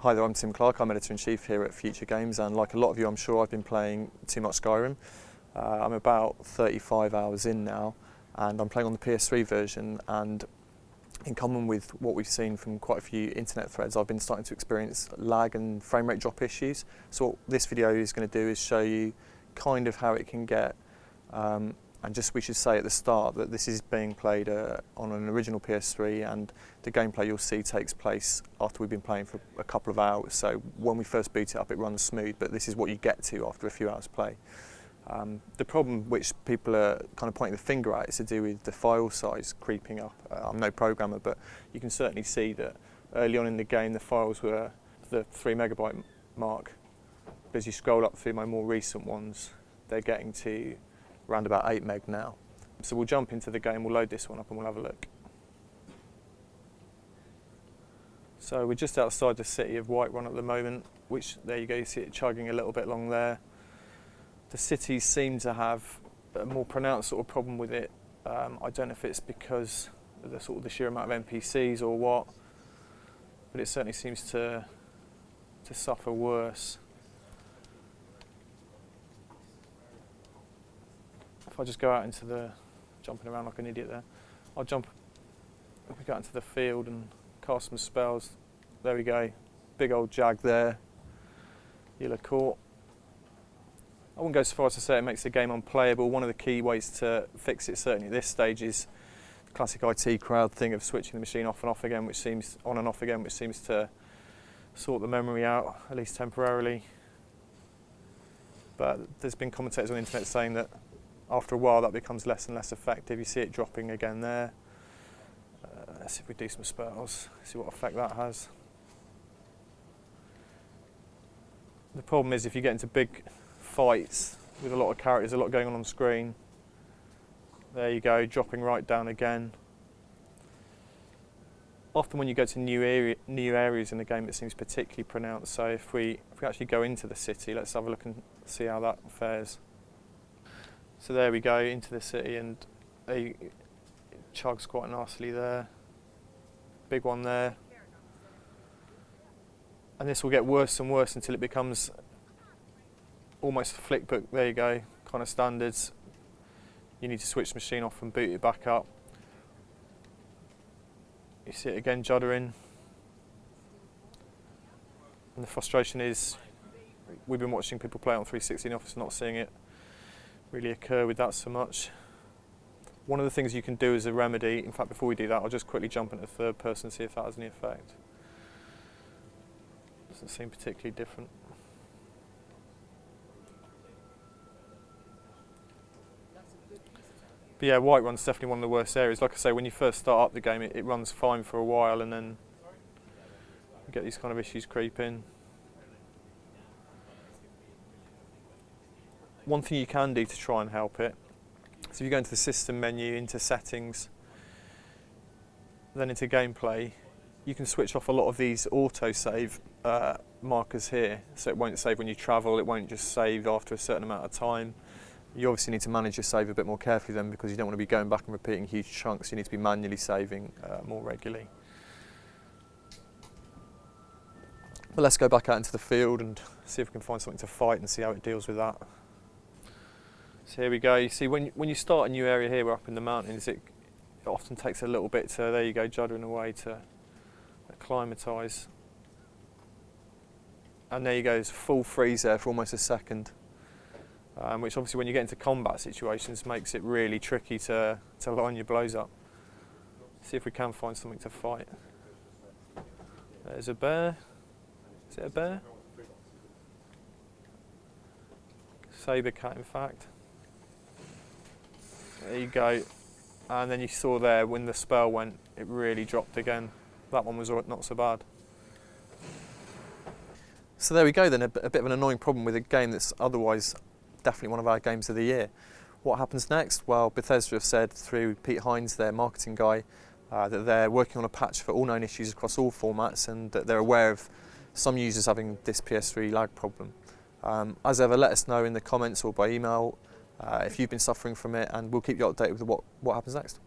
Hi there, I'm Tim Clark, I'm Editor-in-Chief here at Future Games, and like a lot of you I'm sure I've been playing too much Skyrim. I'm about 35 hours in now and I'm playing on the PS3 version, and in common with what we've seen from quite a few internet threads, I've been starting to experience lag and frame rate drop issues. So what this video is going to do is show you kind of how it can get, and just we should say at the start that this is being played on an original PS3, and the gameplay you'll see takes place after we've been playing for a couple of hours. So when we first boot it up it runs smooth, but this is what you get to after a few hours play. The problem which people are kind of pointing the finger at is to do with the file size creeping up. I'm no programmer, but you can certainly see that early on in the game the files were the 3 megabyte mark. But as you scroll up through my more recent ones, they're getting to around about 8 meg now. So we'll jump into the game, we'll load this one up and we'll have a look. So we're just outside the city of Whiterun at the moment, which, there you go, you see it chugging a little bit along there. The cities seem to have a more pronounced sort of problem with it. I don't know if it's because of the sheer amount of NPCs or what, but it certainly seems to suffer worse. If I just go out into the, jumping around like an idiot there, I'll jump, if we go out into the field and cast some spells, there we go, big old jag there, you'll have caught. I wouldn't go so far as to say it makes the game unplayable. One of the key ways to fix it, certainly at this stage, is the classic IT crowd thing of switching the machine off and off again, which seems on and off again, which seems to sort the memory out, at least temporarily. But there's been commentators on the internet saying that after a while that becomes less and less effective. You see it dropping again there. Let's see if we do some spells, see what effect that has. The problem is if you get into big fights with a lot of characters, a lot going on screen, there you go, dropping right down again. Often when you go to new areas in the game it seems particularly pronounced, so if we actually go into the city, let's have a look and see how that fares. So there we go, into the city, and it chugs quite nicely there. Big one there. And this will get worse and worse until it becomes almost flickbook, there you go, kind of standards. You need to switch the machine off and boot it back up. You see it again juddering. And the frustration is, we've been watching people play on 360 in the office, not seeing it really occur with that so much. One of the things you can do as a remedy, in fact before we do that, I'll just quickly jump into third person and see if that has any effect. Doesn't seem particularly different. But yeah, Whiterun's definitely one of the worst areas. Like I say, when you first start up the game, it runs fine for a while, and then you get these kind of issues creep in. One thing you can do to try and help it, so if you go into the system menu, into settings, then into gameplay, you can switch off a lot of these auto-save markers here. So it won't save when you travel, it won't just save after a certain amount of time. You obviously need to manage your save a bit more carefully then, because you don't want to be going back and repeating huge chunks. You need to be manually saving more regularly. But let's go back out into the field and see if we can find something to fight and see how it deals with that. So here we go. You see, when you start a new area here, we're up in the mountains, it often takes a little bit to, there you go, juddering away to acclimatise. And there you go, it's full freeze there for almost a second. Which obviously when you get into combat situations makes it really tricky to line your blows up. See if we can find something to fight. There's a bear. Is it a bear? Saber cat, in fact. There you go. And then you saw there when the spell went, it really dropped again. That one was not so bad. So there we go then, a bit of an annoying problem with a game that's otherwise definitely one of our games of the year. What happens next? Well, Bethesda have said through Pete Hines, their marketing guy, that they're working on a patch for all known issues across all formats, and that they're aware of some users having this PS3 lag problem. As ever, let us know in the comments or by email if you've been suffering from it, and we'll keep you updated with what happens next.